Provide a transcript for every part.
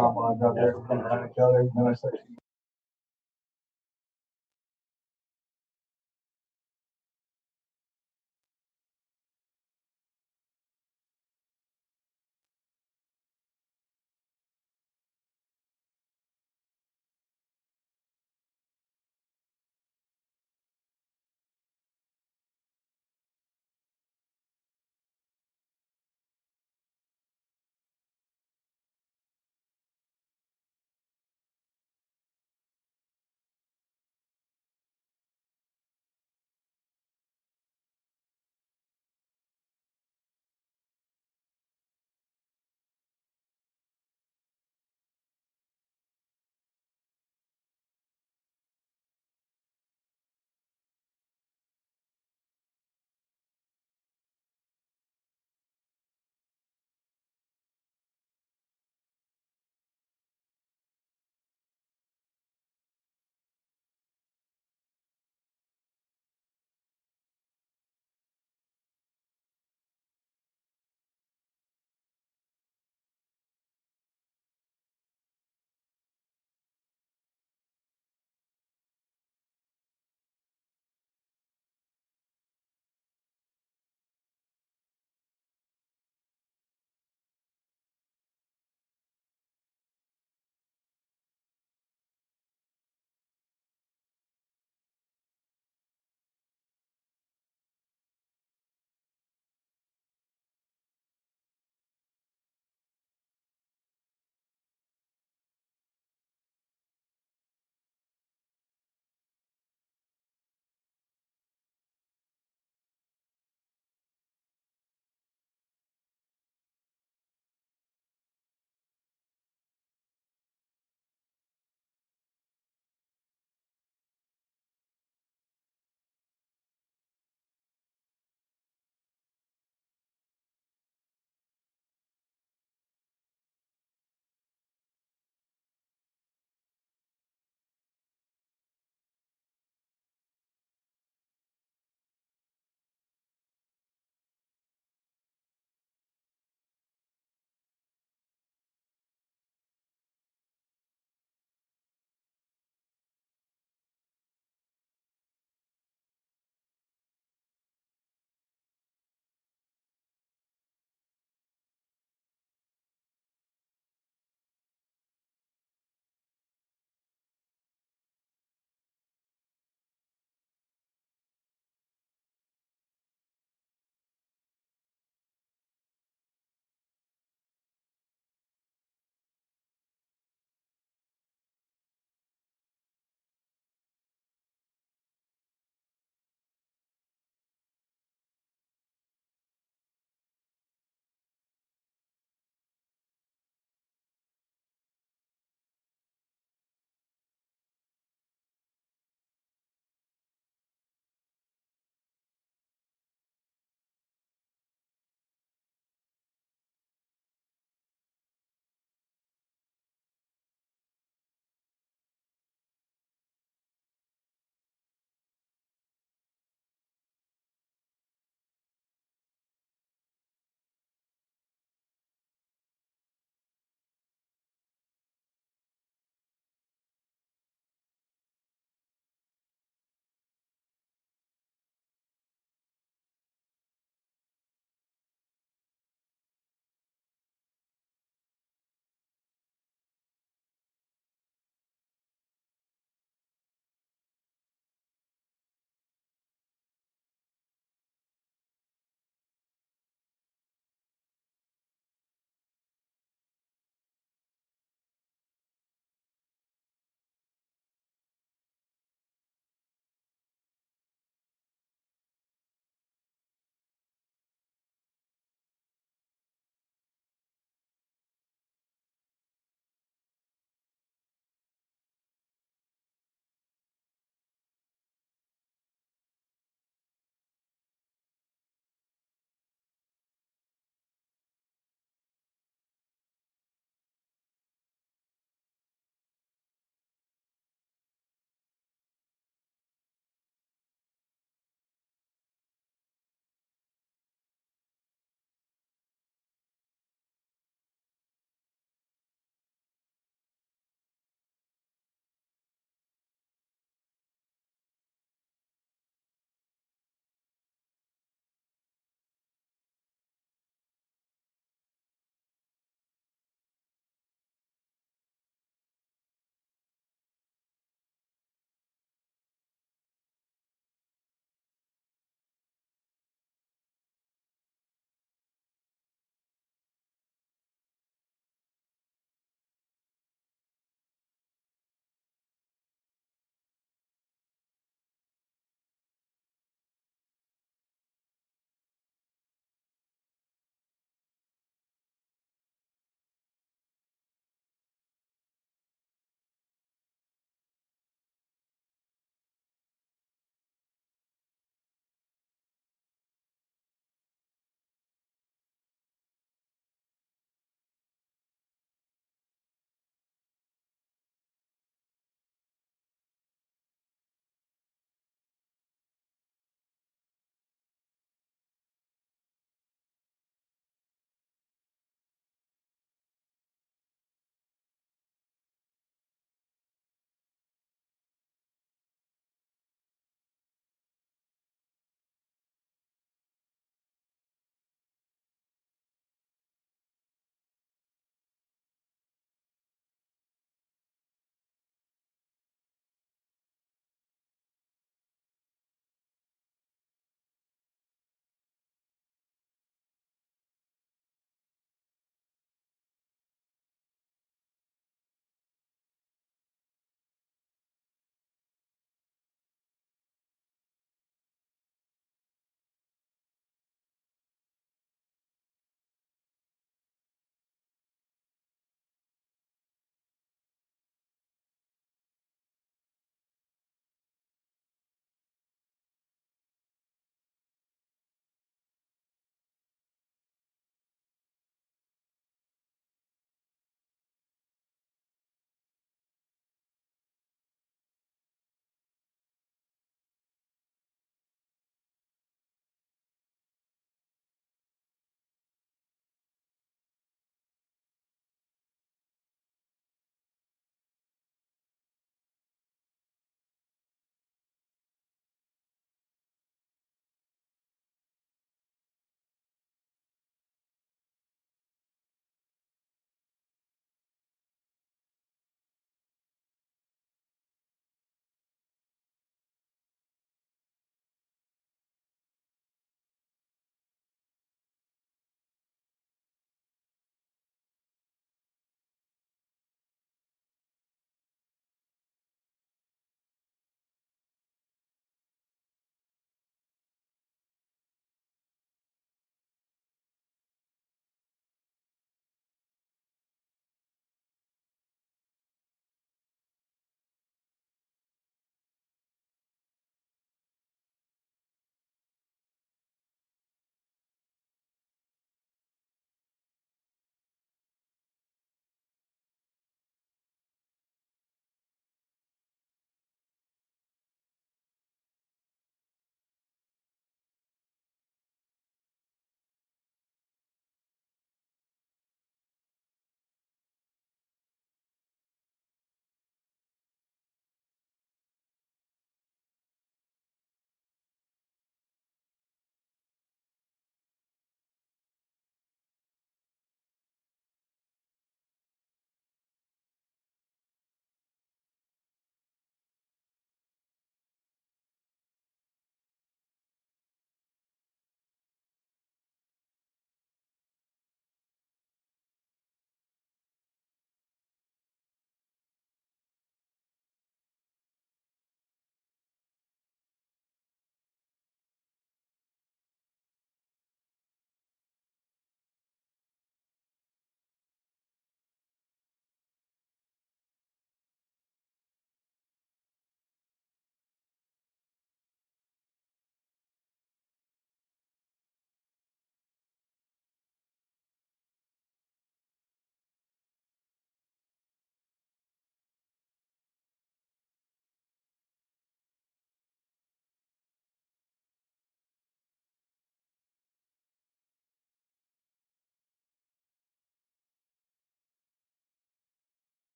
combines out there behind each other. And I said,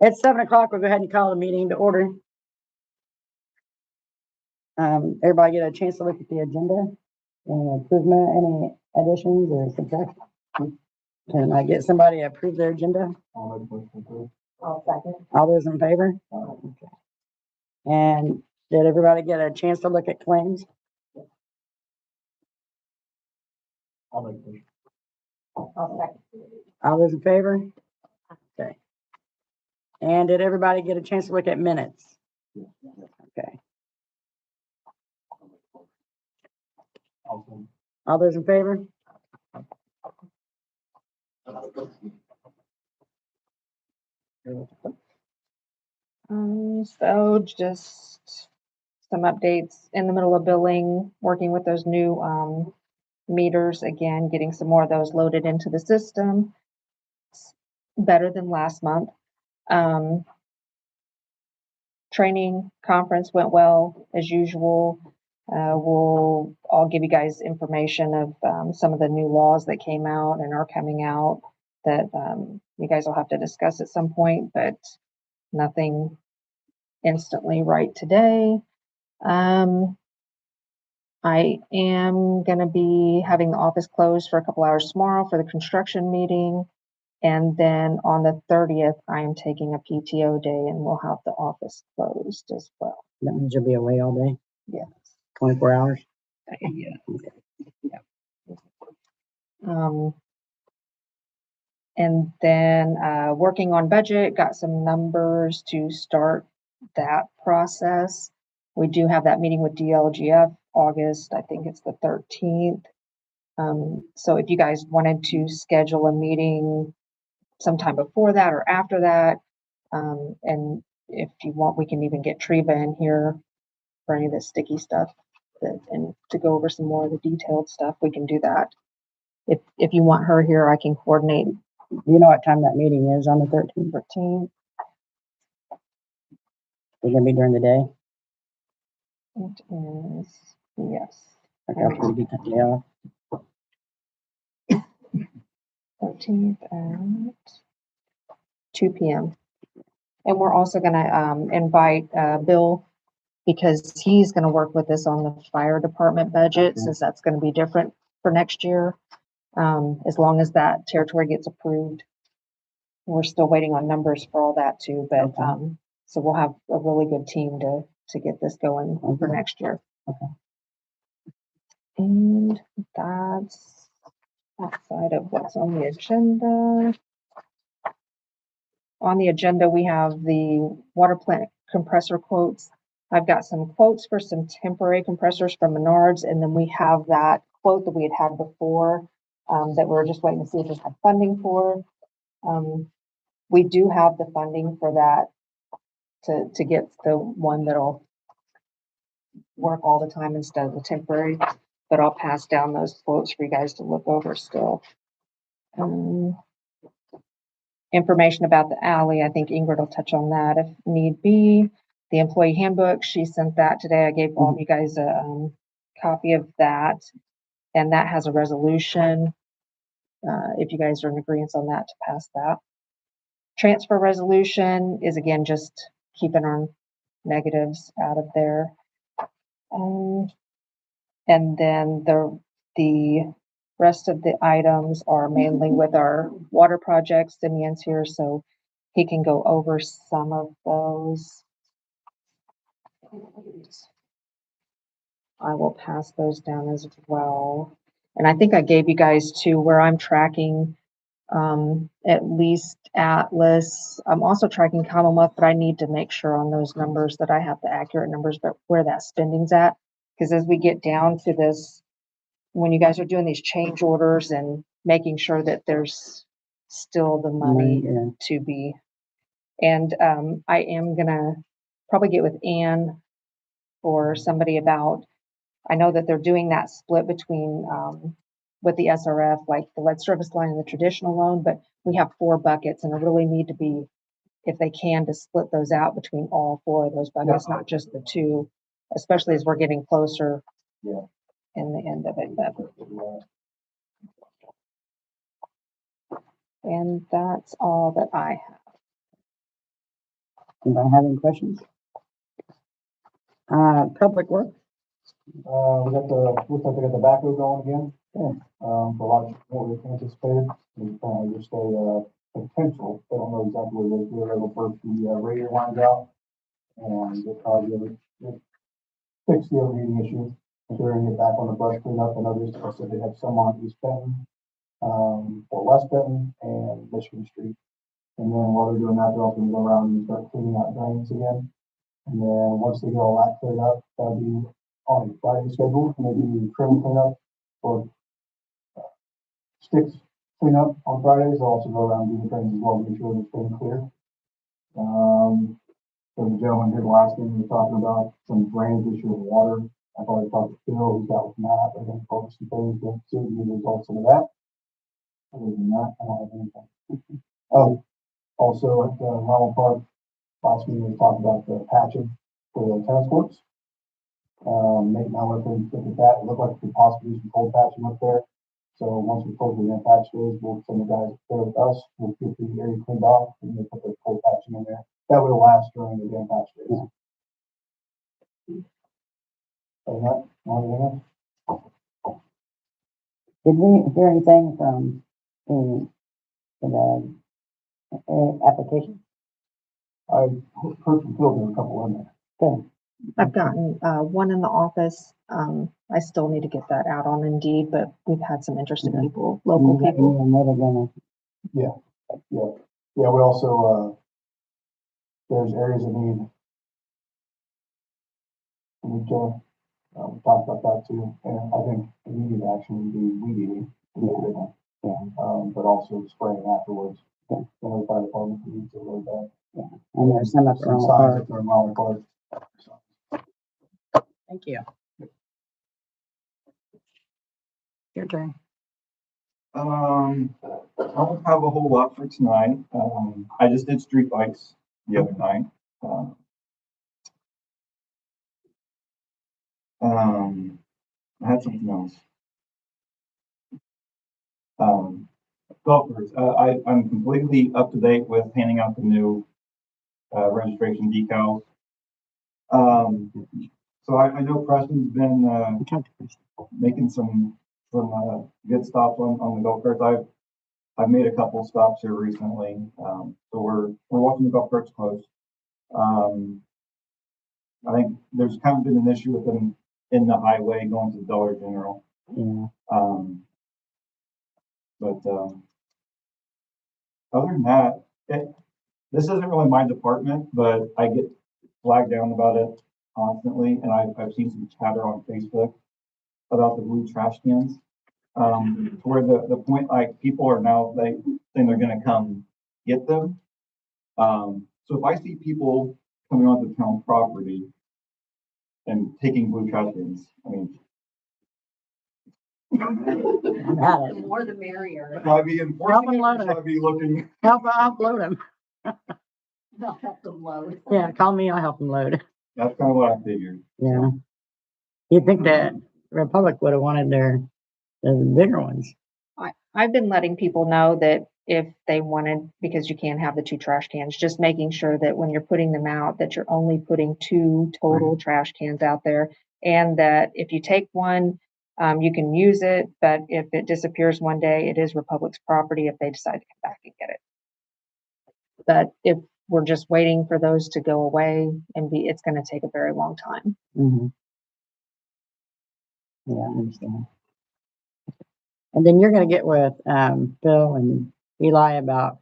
It's 7 o'clock. We'll go ahead and call the meeting to order. Everybody get a chance to look at the agenda. Any improvement, any additions or subtractions? Can I get somebody to approve their agenda? I'll second. All those in favor? Okay. And did everybody get a chance to look at claims? I'll second. All those in favor? Okay. And did everybody get a chance to look at minutes? Okay. All those in favor? So just some updates in the middle of billing, working with those new meters again, getting some more of those loaded into the system. It's better than last month. Training conference went well as usual. I'll give you guys information of some of the new laws that came out and are coming out that you guys will have to discuss at some point, but nothing instantly right today. I am going to be having the office closed for a couple hours tomorrow for the construction meeting. And then on the 30th, I am taking a PTO day and we'll have the office closed as well. That means you'll be away all day, Yes. 24 hours? Yeah. And then working on budget, got some numbers to start that process. We do have that meeting with DLGF August, I think it's the 13th. So if you guys wanted to schedule a meeting sometime before that or after that, and if you want, we can even get Treva in here for any of the sticky stuff and to go over some more of the detailed stuff, we can do that. If you want her here, I can coordinate. Do you know what time that meeting is on the 13th? 13th. Is it gonna be during the day? It is, yes. Okay, I'll try to get that day off. 13th at 2 p.m. And we're also going to invite Bill because he's going to work with us on the fire department budget since that's going to be different for next year. As long as that territory gets approved. We're still waiting on numbers for all that too, but so we'll have a really good team to get this going for next year. Okay. And that's outside of what's on the agenda. On the agenda, we have the water plant compressor quotes. I've got some quotes for some temporary compressors from Menards, and then we have that quote that we had before that we're just waiting to see if we have funding for. We do have the funding for that to get the one that'll work all the time instead of the temporary, but I'll pass down those quotes for you guys to look over still. Information about the alley, I think Ingrid will touch on that if need be. The employee handbook, she sent that today. I gave all of you guys a copy of that, and that has a resolution. If you guys are in agreement on that, to pass that. Transfer resolution is again just keeping our negatives out of there. And then the rest of the items are mainly with our water projects. Simeon's here, so he can go over some of those. I will pass those down as well. And I think I gave you guys too where I'm tracking at least Atlas. I'm also tracking Commonwealth, but I need to make sure on those numbers that I have the accurate numbers, but where that spending's at. Because as we get down to this, when you guys are doing these change orders and making sure that there's still the money to be. And I am gonna probably get with Ann or somebody about, I know that they're doing that split between with the SRF, like the lead service line and the traditional loan, but we have 4 buckets and I really need to be, if they can, to split those out between all 4 of those buckets, not just the 2, especially as we're getting closer in the end of it. And that's all that I have. Anybody have any questions? Public works, We got the, looks like they got the backhoe going again. Good. For a lot more than anticipated. It's kind of just a, potential, they don't know exactly what it is. We were able to work the radiator lines out. And they'll probably fix the overheating issue. If they're gonna get back on the brush cleanup and others, I said they have some on East Benton, or West Benton and Michigan Street. And then while they're doing that, they're also gonna go around and start cleaning out drains again. And then once they get all that cleared up, that'll be on Friday schedule, maybe trim cleanup or sticks cleanup on Fridays. They'll also go around and do the drains as well, make sure it's staying clear. So the gentleman here last thing we were talking about some drainage issue with water. I've already talked to Phil, he's got with Matt, they're gonna focus some things to see the results of that. Other than that, I don't have anything. Oh, also at Ronald Park, last meeting we talked about the patching for the tennis courts. Nate and I went there and looked at that, it looked like we could possibly do some cold patching up there. So once we close the gonna patch those, we'll send the guys there with us, we'll get the area cleaned off, and we'll put the cold patching in there. That will last during the damn patch days. Other than that, anything else? did we hear anything from the application? I heard from Phil, there's a couple in there. Good. I've gotten one in the office. I still need to get that out on Indeed, but we've had some interested Okay. people, local You got people. me and Nate are gonna, Yeah, we also, there's areas that need to, we talked about that too, and I think immediate action would be weed eating. But also spraying afterwards. Yeah. The fire department needs a little bit. and there's some up Some around the signs park. up there in Ronald Park. Thank you. Your turn. I don't have a whole lot for tonight. I just did street lights the other night. I had something else. Golfers, I'm completely up to date with handing out the new, registration decals. So I know Preston's been, making some good stops on the golf carts. I've made a couple stops here recently. So we're watching the golf carts close. I think there's kind of been an issue with them in the highway going to the Dollar General. Yeah. But other than that, this isn't really my department, but I get flagged down about it constantly, and I've seen some chatter on Facebook about the blue trash cans. Where the point, like, people are now saying they're gonna come get them. So if I see people coming onto town property and taking blue trash cans, I mean, I've had The it. more the merrier. should I be enforcing it or Help should I be looking? Help, I'll upload them. They'll help them load. Yeah, call me, I'll help them load. That's kind of what I figured. Yeah. You'd think that Republic would have wanted the bigger ones. I've been letting people know that if they wanted, because you can't have the two trash cans, just making sure that when you're putting them out, that you're only putting two total trash cans out there. And that if you take one, you can use it, but if it disappears one day, it is Republic's property if they decide to come back and get it. But if we're just waiting for those to go away it's gonna take a very long time. Mm-hmm. Yeah, I understand. And then you're gonna get with, Phil and Eli about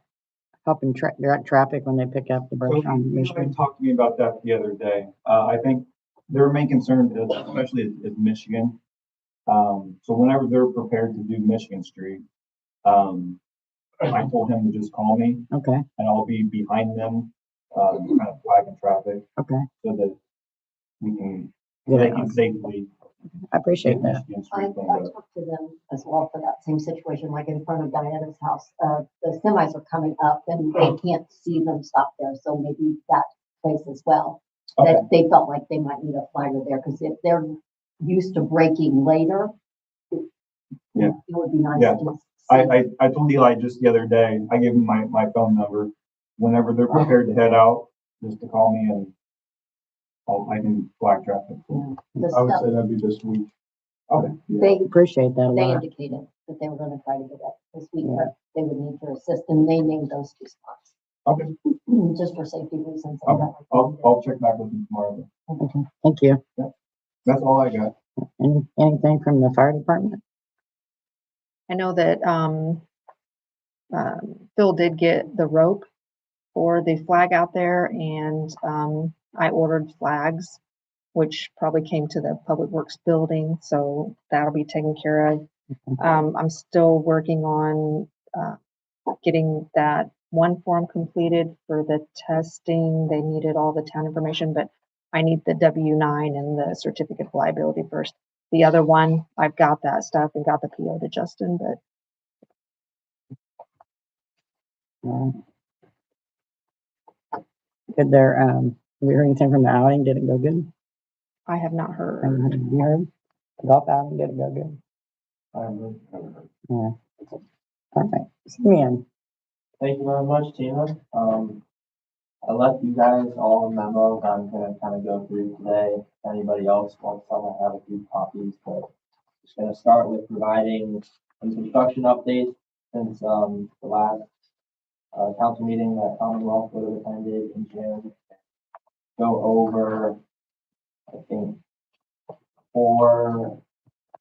helping direct traffic when they pick up the brush So, on you Michigan. talked to me about that the other day. I think their main concern is, especially is Michigan. So whenever they're prepared to do Michigan Street, I told him to just call me Okay, and I'll be behind them, kind of flagging traffic okay. so that we can, Yeah, they can safely I appreciate get that. Michigan I Street cleaned up. talked to them as well for that same situation, like in front of Diana's house. The semis are coming up and they can't see them stop there, so maybe that place as well. Okay, That they felt like they might need a flagger there, because if they're used to braking later, Yeah. it would be nice Yeah. to just. I told Eli just the other day, I gave him my phone number. Whenever they're prepared to head out, just to call me and I can flag traffic. The I would stuff, say that'd be this week. Okay. they, Appreciate that a they lot. indicated that they were gonna try to get it this week, Yeah. but they would need your assist, and they named those 2 spots. Okay. Just for safety reasons. Okay. I'll check back with you tomorrow. Okay, thank you. That's all I got. Anything from the fire department? I know that, Phil did get the rope for the flag out there and, I ordered flags, which probably came to the Public Works building, so that'll be taken care of. I'm still working on, getting that one form completed for the testing. They needed all the town information, but I need the W-9 and the certificate of liability first. The other one, I've got that stuff and got the PO to Justin, but Good there, we heard anything from the outing? Did it go good? I have not heard. You heard? Golf outing, did it go good? Yeah. All right, Simeon, Thank you very much, Tina. I left you guys all a memo that I'm gonna kind of go through today. If anybody else wants some, I have a few copies, but just gonna start with providing some construction updates since, the last, council meeting that Commonwealth would have attended in June. Go over, I think,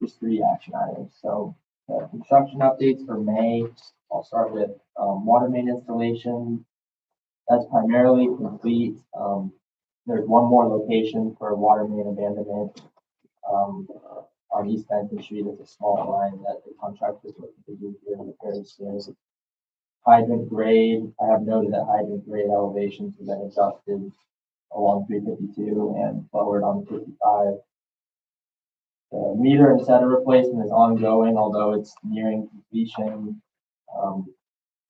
just 3 action items. So, construction updates for May, I'll start with, water main installation. That's primarily complete. There's one more location for water main abandonment. On East Benton Street, it's a small line that the contractor is looking to do here very soon. Hydrant grade, I have noted that hydrant grade elevations have been adjusted along 352 and lowered on 55. The meter and setter replacement is ongoing, although it's nearing completion.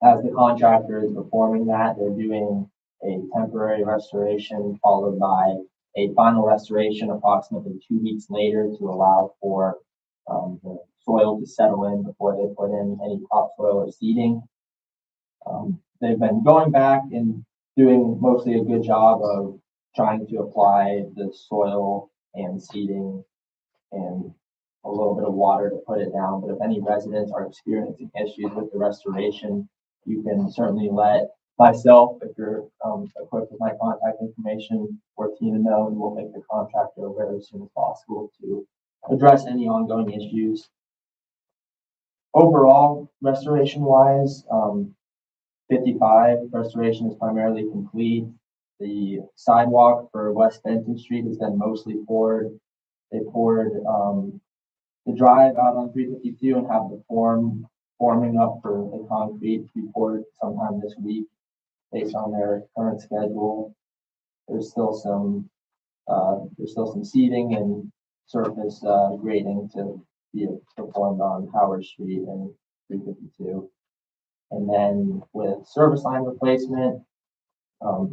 As the contractor is performing that, they're doing a temporary restoration followed by a final restoration approximately 2 weeks later to allow for the soil to settle in before they put in any topsoil or seeding. They've been going back and doing mostly a good job of trying to apply the soil and seeding and a little bit of water to put it down. But if any residents are experiencing issues with the restoration, you can certainly let myself, if you're equipped with my contact information, or Tina know, and we'll make the contractor aware as soon as possible to address any ongoing issues. Overall, restoration wise, 55 restoration is primarily complete. The sidewalk for West Benton Street has been mostly poured. They poured the drive out on 352 and have the forming up for the concrete to be poured sometime this week based on their current schedule. There's still some seeding and surface grading to be performed on Howard Street and 352. And then with service line replacement,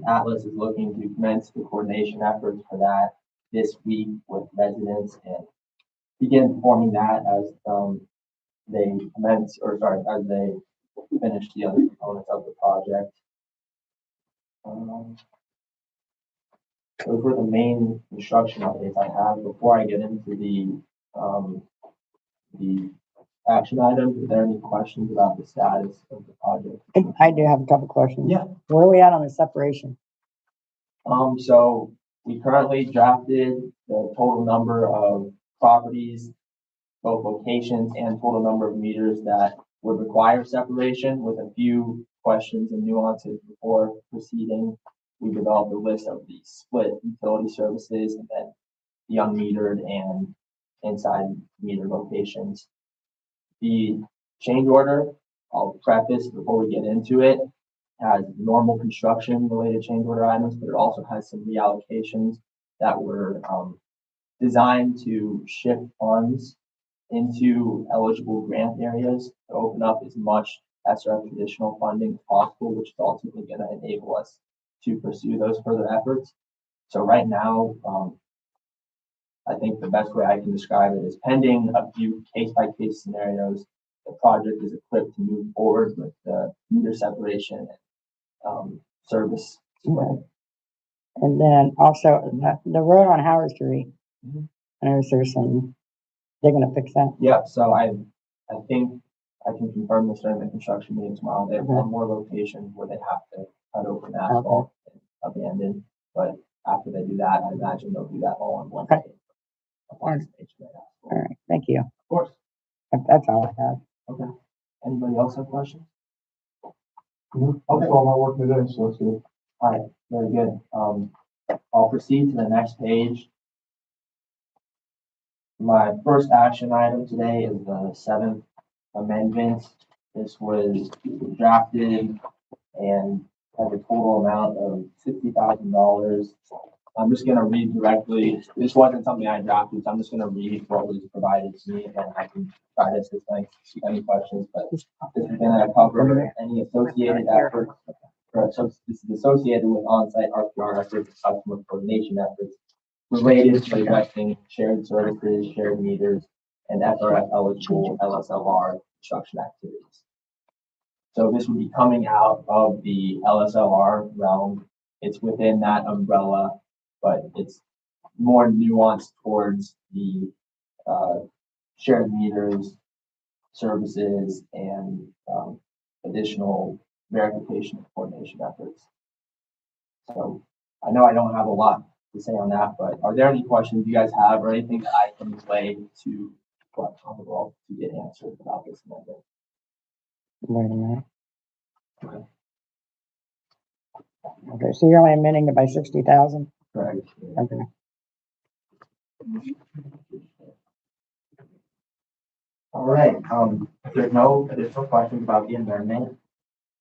Atlas is looking to commence the coordination efforts for that this week with residents and begin performing that as as they finish the other components of the project. Those were the main construction updates I have. Before I get into the action items, are there any questions about the status of the project? I do have a couple questions. Yeah. Where are we at on the separation? So we currently drafted the total number of properties, both locations and total number of meters that would require separation with a few questions and nuances before proceeding. We developed a list of the split utility services and then the unmetered and inside meter locations. The change order, I'll preface before we get into it, has normal construction related change order items, but it also has some reallocations that were designed to shift funds into eligible grant areas to open up as much SRF traditional funding as possible, which is ultimately going to enable us to pursue those further efforts. So right now, I think the best way I can describe it is pending a few case-by-case scenarios. The project is equipped to move forward with the meter separation and service split. And then also the road on Howard Street. Mhm. I noticed there's some, they're gonna fix that. Yeah, so I think I can confirm this during the construction meeting tomorrow. They have Okay. one more location where they have to cut open asphalt and abandon. But after they do that, I imagine they'll do that all in one day. Okay. Upon stage they ask for. All right, thank you. Of course. That's all I have. Okay. Anybody else have questions? That's all my work today, so it's good. All right, very good. I'll proceed to the next page. My first action item today is the 7th amendment. This was drafted and has a total amount of $60,000. I'm just gonna read directly. This wasn't something I drafted, so I'm just gonna read what was provided to me, and I can try to assist any questions, but this is gonna cover any associated efforts. So this is associated with on-site RPR efforts, customer coordination efforts related to addressing shared services, shared meters, and SRF eligible LSLR construction activities. So this would be coming out of the LSLR realm. It's within that umbrella, but it's more nuanced towards the shared meters, services, and additional verification and coordination efforts. So I know I don't have a lot to say on that, but are there any questions you guys have or anything that I can relay to what on the roll to get answered about this amendment? Wait a minute. Okay. Okay, so you're only amending it by 60,000? Correct. Okay. All right, if there's no additional questions about the amendment,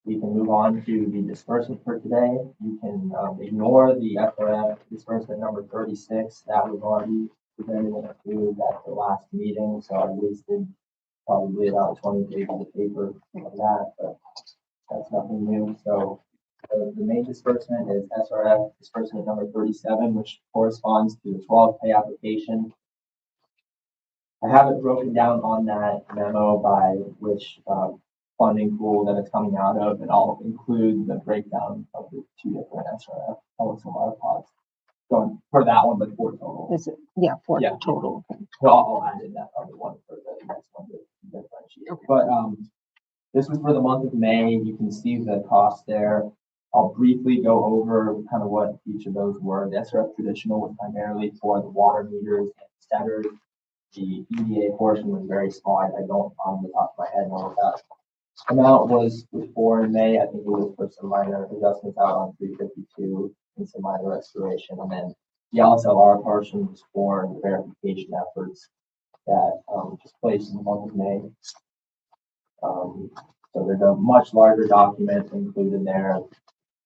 we can move on to the disbursement for today. You can ignore the FRF disbursement number 36. That was already presented and approved at the last meeting, so I wasted probably about 20 pages of paper on that, but that's nothing new. So the main disbursement is SRF disbursement number 37, which corresponds to the 12th pay application. I have it broken down on that memo by which funding pool that it's coming out of, and I'll include the breakdown of the two different SRF LSLR pods going for that one, but for total. Is it, yeah, for Yeah. total. Okay. So I'll add in that other one for the next one to differentiate. Okay. But this was for the month of May. You can see the cost there. I'll briefly go over kind of what each of those were. The SRF traditional was primarily for the water meters and setters. The EDA portion was very small. I don't on the top of my head know what that amount was for in May. I think it was for some minor adjustments out on 352 and some minor restoration. And then the LSLR portion was for the verification efforts that took place in the month of May. So there's a much larger document included there.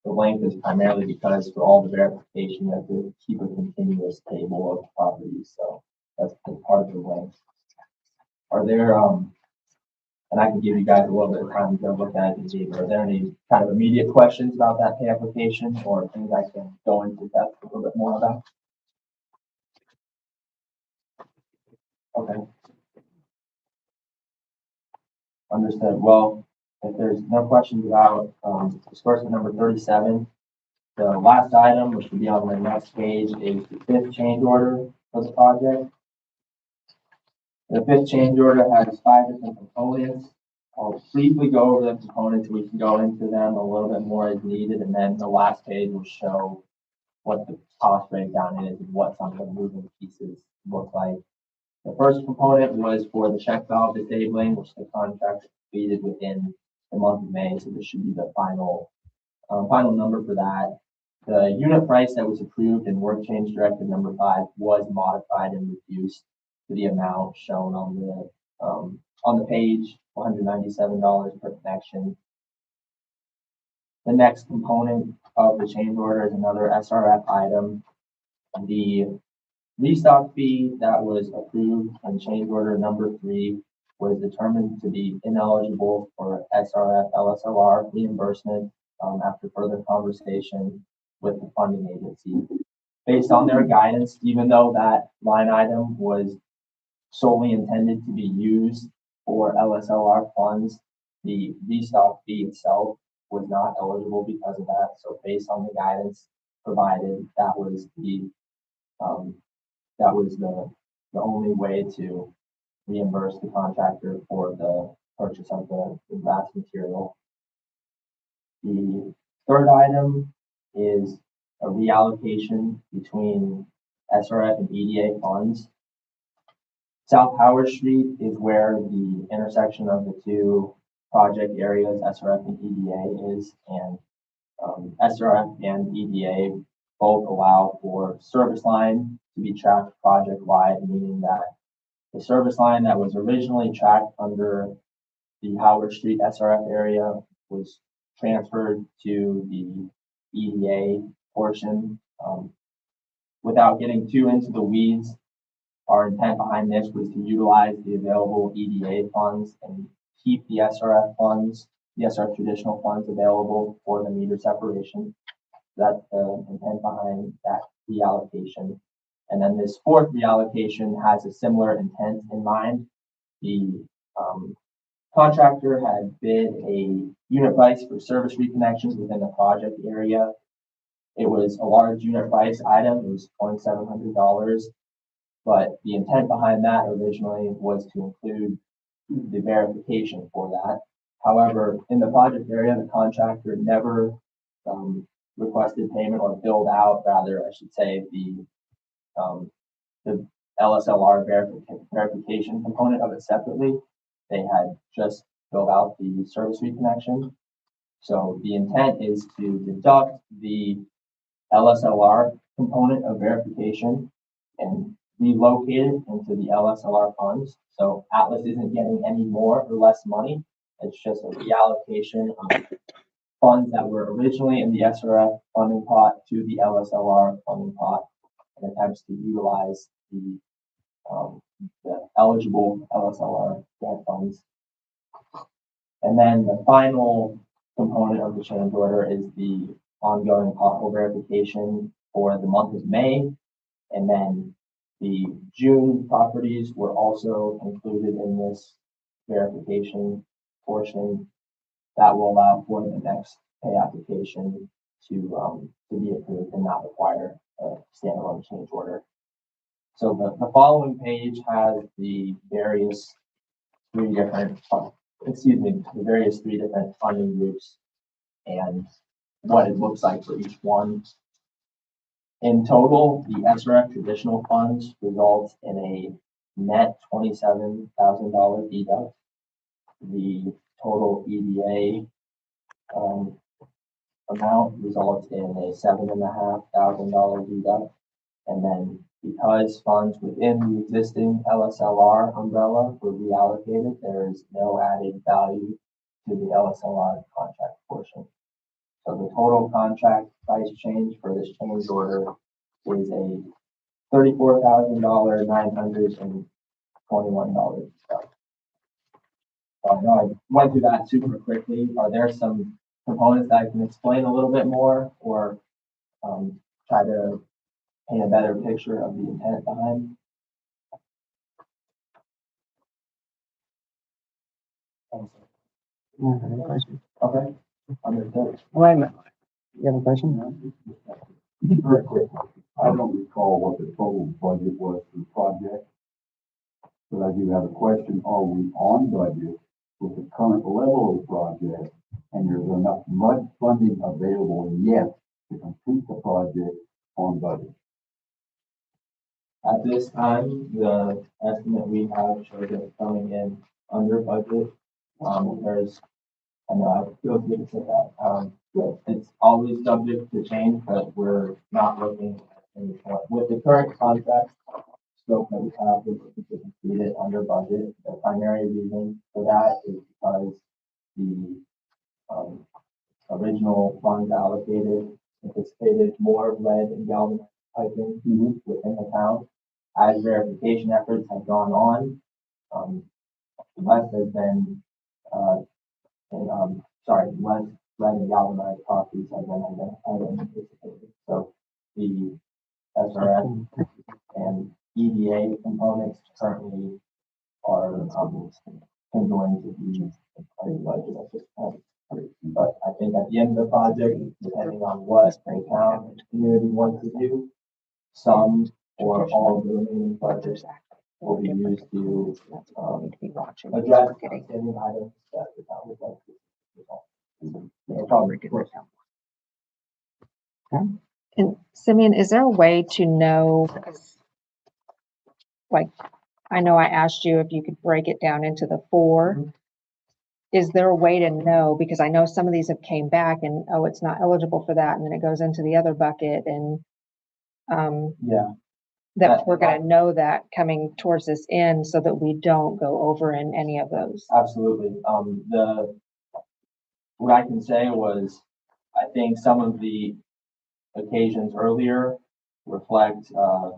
The length is primarily because for all the verification, you have to keep a continuous table of properties. So that's part of the length. Are there, and I can give you guys a little bit of time to look at it. Are there any kind of immediate questions about that pay application or things I can go into depth a little bit more about? Okay. Understood. Well, if there's no questions about disbursement number 37, the last item, which will be on the next page, is the 5th change order for the project. The 5th change order has 5 different components. I'll briefly go over the components. We can go into them a little bit more as needed, and then the last page will show what the cost breakdown is and what some of the moving pieces look like. The first component was for the check valve disabling, which the contract completed within the month of May. So this should be the final number for that. The unit price that was approved in work change directive number 5 was modified and reduced to the amount shown on the page, $197 per connection. The next component of the change order is another SRF item. The restock fee that was approved on change order number 3 was determined to be ineligible for SRF LSLR reimbursement after further conversation with the funding agency. Based on their guidance, even though that line item was solely intended to be used for LSLR funds, the restock fee itself was not eligible because of that. So based on the guidance, provided, that was the only way to reimburse the contractor for the purchase of the grass material. The third item is a reallocation between SRF and EDA funds. South Howard Street is where the intersection of the two project areas, SRF and EDA, is, and SRF and EDA both allow for service line to be tracked project-wide, meaning that the service line that was originally tracked under the Howard Street SRF area was transferred to the EDA portion. Without getting too into the weeds, our intent behind this was to utilize the available EDA funds and keep the SRF funds, the SRF traditional funds available for the meter separation. That's the intent behind that reallocation. And then this fourth reallocation has a similar intent in mind. The contractor had bid a unit price for service reconnections within the project area. It was a large unit price item. It was $2,700, but the intent behind that originally was to include the verification for that. However, in the project area, the contractor never requested payment or billed out, rather, I should say, the LSLR verification component of it separately. They had just filled out the service reconnection. So the intent is to deduct the LSLR component of verification and relocate it into the LSLR funds. So Atlas isn't getting any more or less money. It's just a reallocation of funds that were originally in the SRF funding pot to the LSLR funding pot, and attempts to utilize the eligible LSLR grant funds. And then the final component of the change order is the ongoing pothole verification for the month of May. And then the June properties were also included in this verification portion that will allow for the next pay application to be approved and not require a standalone change order. So the following page has the various three different funding groups and what it looks like for each one. In total, the SRF traditional funds results in a net $27,000 deduct. The total EDA amount results in a $7,500 deduct. And then because funds within the existing LSLR umbrella were reallocated, there is no added value to the LSLR contract portion. So the total contract price change for this change order is a $34,921. So I know I went through that super quickly. Are there some components that I can explain a little bit more, or try to paint a better picture of the intent behind? Any questions? Okay, understood. Wait a minute. You have a question? Very quick. I don't recall what the total budget was for the project, but I do have a question. Are we on budget with the current level of the project, and there's enough MUD funding available yet to complete the project on budget? At this time, the estimate we have shows it coming in under budget. I know I feel good to say that. It's always subject to change, but we're not looking at any point. With the current contract scope that we have, we're looking to complete it under budget. The primary reason for that is because the original funds allocated anticipated more lead and galvanized piping within the town. As verification efforts have gone on, less has been less lead and galvanized properties have been identified and anticipated. So the SRF and EDA components currently are going to be part of the budget at this point. But I think at at the end of the project, depending on what the town and community wants to do. Some or all of the remaining budget will be used to, address outstanding items that the town would like to resolve. No problem. And Simeon, is there a way to know, because, like, I know I asked you if you could break it down into the 4. Is there a way to know, because I know some of these have came back and, oh, it's not eligible for that, and then it goes into the other bucket, and Yeah, that we're gonna know that coming towards this end so that we don't go over in any of those. absolutely. What I can say was, I think some of the occasions earlier reflect, a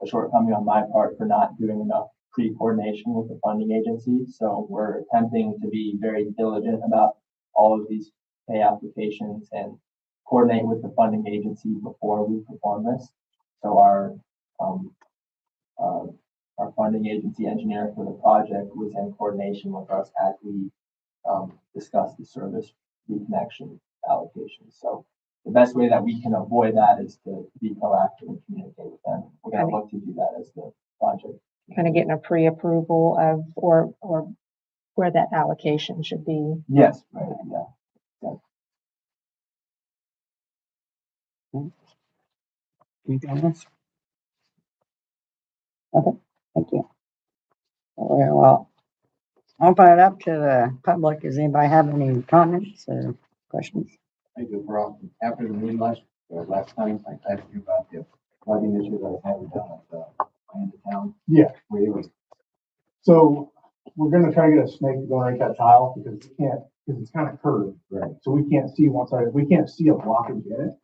shortcoming on my part for not doing enough pre-coordination with the funding agency. So we're attempting to be very diligent about all of these pay applications and coordinate with the funding agency before we perform this. So our funding agency engineer for the project was in coordination with us as we discussed the service reconnection allocation. So the best way that we can avoid that is to be proactive and communicate with them. We're going to look to do that as the project. Kind of getting a pre-approval of, or where that allocation should be. Yes, right, yeah. Anything else? Okay, thank you. Well, I'll open it up to the public. Does anybody have any comments or questions? Thank you, Brock. After the meeting last time, I asked you about the flooding issue that I had down at my end of town. Yeah. Were you able to So we're gonna try to get a snake to go underneath that tile because it's kind of curved. Right. So we can't see one side, we can't see a blockage in it.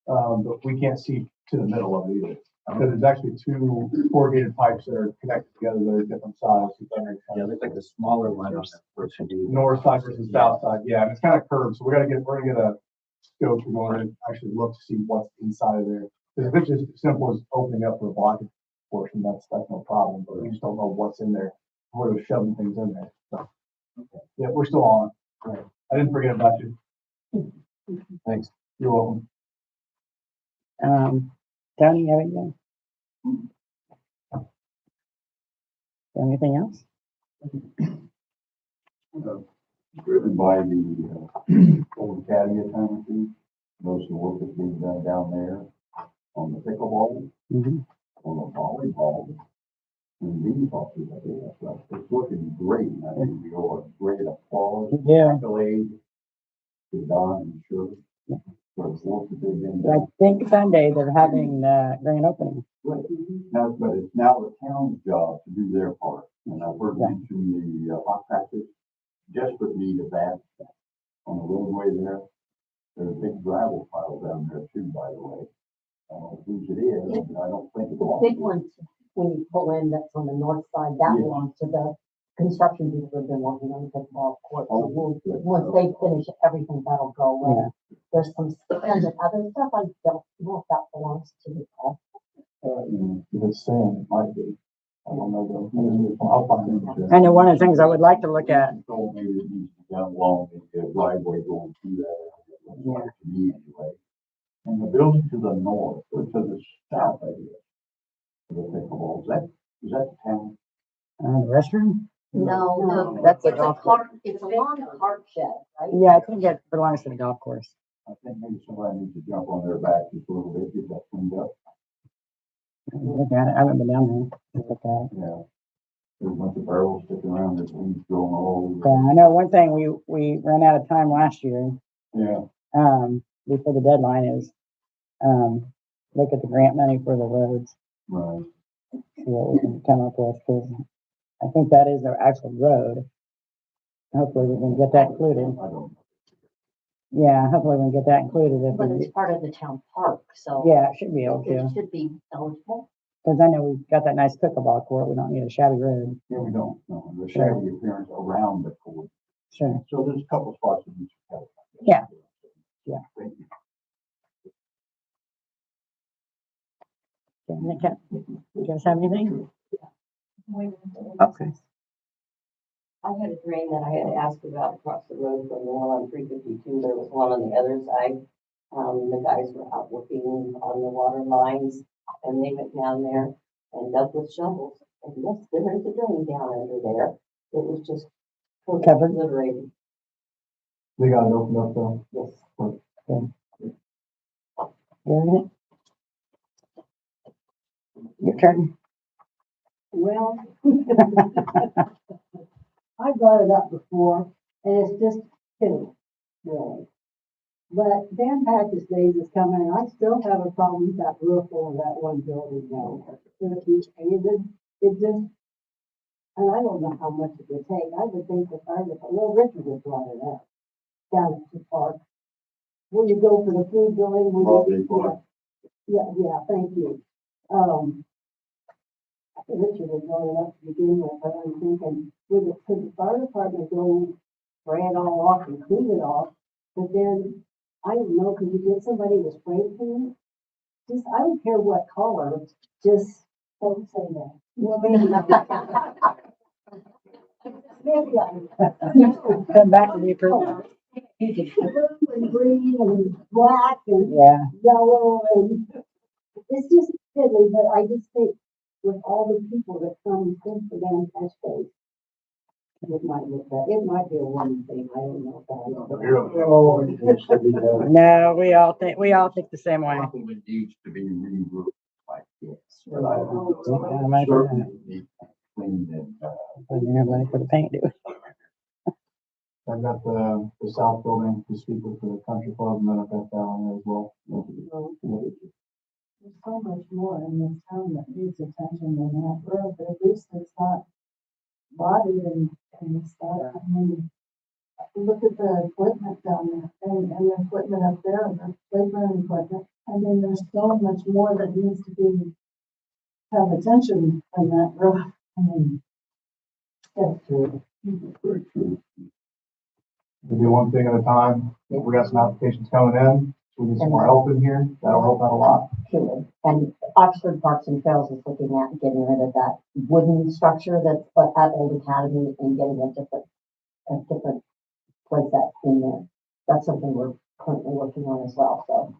But we can't see to the middle of it either. Because there's actually 2 corrugated pipes that are connected together that are different sizes. Yeah, it looks like the smaller one on the first view. North side versus south side, yeah, and it's kind of curved, so we're gonna get a scope to go in and actually look to see what's inside of there. Because if it's just as simple as opening up the blockage portion, that's no problem, but we just don't know what's in there. We're shoving things in there, so. Yeah, we're still on it. Right. I didn't forget about you. Thanks. You're welcome. Tony, you have anything? Anything else? Driven by the old academy at time or two, most of the work that's being done down there on the pickleball, Mm-hmm. on the volleyball, and these boxes, I think that's right. It's looking great. I think we owe a great applause. Yeah. Accolade to Don and Shirley for the work that they've been I doing. think Sunday they're having the grand opening. Right. Now, but it's now the town's job to do their part. And I've heard Yeah. mention the hot practice, desperate need of that on the roadway there. There's a big gravel pile down there too, by the way. I don't know whose it is, but I don't think it's. The big one, when you pull in, that's on the north side, that Yeah. belongs to the construction people who've been working on the pickleball court. Oh, So we'll, good. once they finish everything, that'll go away. Yeah. There's some sand and other stuff, I don't know if that belongs to the golf. If it's sand, it might be. I don't know though. I'll find it. I know one of the things I would like to look at. Told me that it needs to be down along the driveway going through that. area. To me anyway. And the building to the north, or to the south, I guess. The pickleball, is that the town? The restroom? No, That's a it's a golf cart, it's along the cart shed, right? Yeah, I think it belongs to the golf course. I think maybe somebody needs to jump on their back just a little bit, get that cleaned up. Look at it. I haven't been down there. Look at it. Yeah. There's a bunch of barrels sticking around, there's weeds growing all Yeah, over. I know one thing, we ran out of time last year, Yeah, before the deadline is, look at the grant money for the roads, right. see what we can come up with, because I think that is the actual road. Hopefully we can get that included. I don't. Yeah, hopefully we can get that included if But it's we, part of the town park, so. yeah, it should be able to, It should be eligible. because I know we've got that nice pickleball court, we don't need a shabby road. Yeah, we don't, no, the shaggy appearance around the court. Sure. So there's a couple spots in each. category. Yeah. Yeah. Thank you. Do you guys have anything? Okay. I had a drain that I had asked about across the road from the one on 352. There was one on the other side. The guys were out working on the water lines and they went down there and dug with shovels. And yes, there is a drain down under there. It was just totally Covered? obliterated. They got it opened up though. Yes. Your turn. Well, I brought it up before, and it's just pitiful, really. But Dan Patrick's days is coming, and I still have a problem with that roof over that one building now. If he's painted, it just, and I don't know how much it would take. I would think the fire department, well, Richard would brought it up down at the park. When you go for the food building, yeah, thank you. Richard had brought it up to begin with, but I'm thinking, could the fire department go spray it all off and clean it off? But then, I don't know, could you get somebody to spray paint it? Just, I don't care what color, just don't say that. Well, maybe Come back to the approval. blue and green and black and Yeah, yellow and it's just fiddly, but I just think with all the people that come in for Dan Patch Days, it might look better. It might be a one thing. I don't know Oh, it should be done. no, we all think the same way. Probably needs to be re-roofed like this. But Yeah, might be certainly need cleaned and, Put in your money for the paint, do it. I've got the south building to speak with the country club, and then I've got that on there as well. There's so much more in this town that needs attention than that road, but at least it's not bodied and stuff. I mean, look at the equipment down there and the equipment up there and the playground equipment. I mean, there's so much more that needs to be, have attention on that road. I mean, that's true. very true. We do one thing at a time. We got some applications coming in. We need some more help in here. That'll help out a lot. Sure. And Oxford Parks and Trails is looking at getting rid of that wooden structure that's at Old Academy and getting a different place that's in there. That's something we're currently working on as well, so.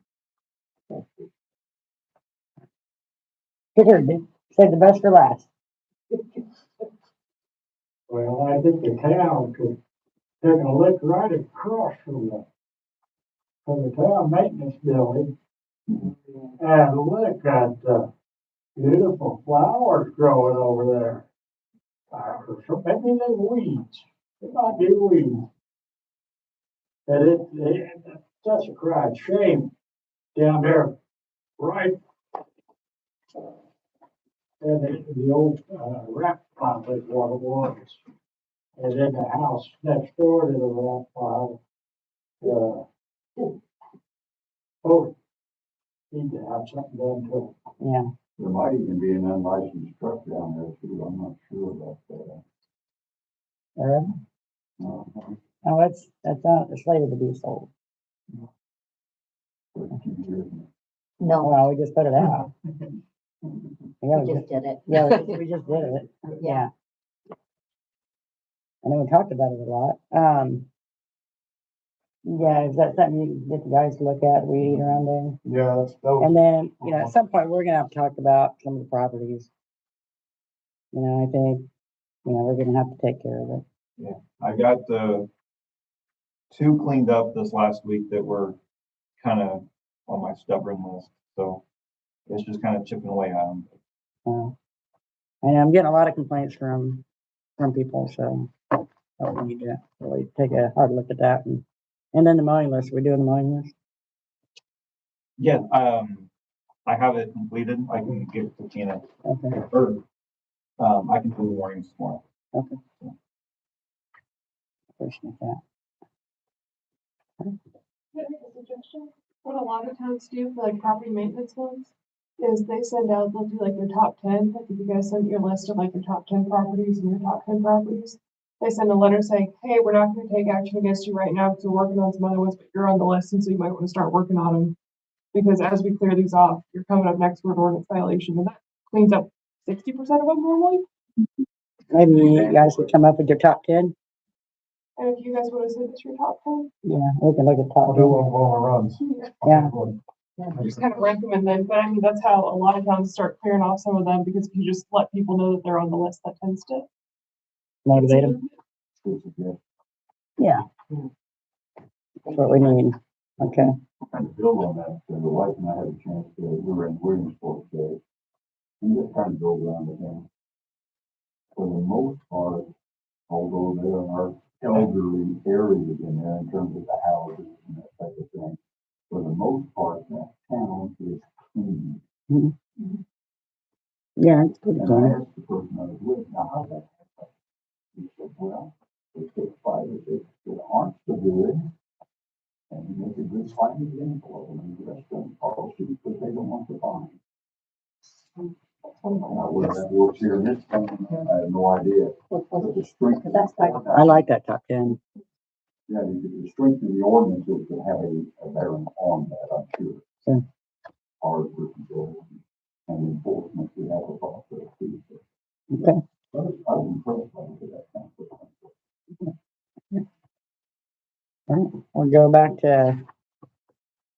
Good, dude. Save the best for last. Well, I think the town could take a look right across from the town maintenance building and look at the beautiful flowers growing over there. Maybe they're weeds. It might be weeds. And it's such a cried shame down there, right? And the old rap pile is what it was. And then the house next door to the rap pile, oh, need to have something done to it. Yeah. There might even be an unlicensed truck down there too. I'm not sure about that. Oh, that's not slated to be sold. No, Well, we just put it out. Yeah, we just did it. yeah, we just did it. Yeah. I know we talked about it a lot. Yeah, is that something you can get the guys to look at, weed eat around there? Yeah, that was. And then, at some point, we're gonna have to talk about some of the properties. I think, we're gonna have to take care of it. I got the two cleaned up this last week that were kind of on my stubborn list, so it's just kind of chipping away at them. And I'm getting a lot of complaints from people, so we need to really take a hard look at that. And then the mowing list, we're doing the mowing list. Yeah, I have it completed. I can give it to Tina, Okay, or, I can do the warnings tomorrow. appreciate that. Can I make a suggestion? What a lot of towns do for like property maintenance ones is they send out, they'll do like their top 10. Like if you guys send your list of like your top 10 properties and your top 10 properties, they send a letter saying, hey, we're not going to take action against you right now because we're working on some other ones, but you're on the list. And so you might want to start working on them because as we clear these off, you're coming up next for an ordinance violation. And that cleans up 60% of them normally. Maybe you guys would come up with your top 10. And if you guys want to say this your top 10, Yeah, we can look at I'll top. do one on the runs. Yeah. just kind of recommend them. But I mean, that's how a lot of towns start clearing off some of them, because if you just let people know that they're on the list, that tends to Motivate them. Good suggestion. Yeah. That's what we need. Okay. And to build on that, the wife and I had a chance to, we were in Williamsport today, and just kind of drove around the town. For the most part, although there are elderly areas in there in terms of the houses and that type of thing, for the most part, that town is clean. Yeah, it's pretty And I clean. asked the person I was with, now how that happened? He said, well, they take 5 or 6 that aren't so good, and you make a good fine example of them, and the rest of them follow suit, because they don't want to fine. Now, whether that works here in this town, I have no idea. But the strength of That's like- I like that top 10. yeah, the strength of the ordinances will have a bearing on that, I'm sure. Sure. Hard for control and enforcement, we have a process too. So Okay. I was impressed by that kind of stuff. All right, we'll go back to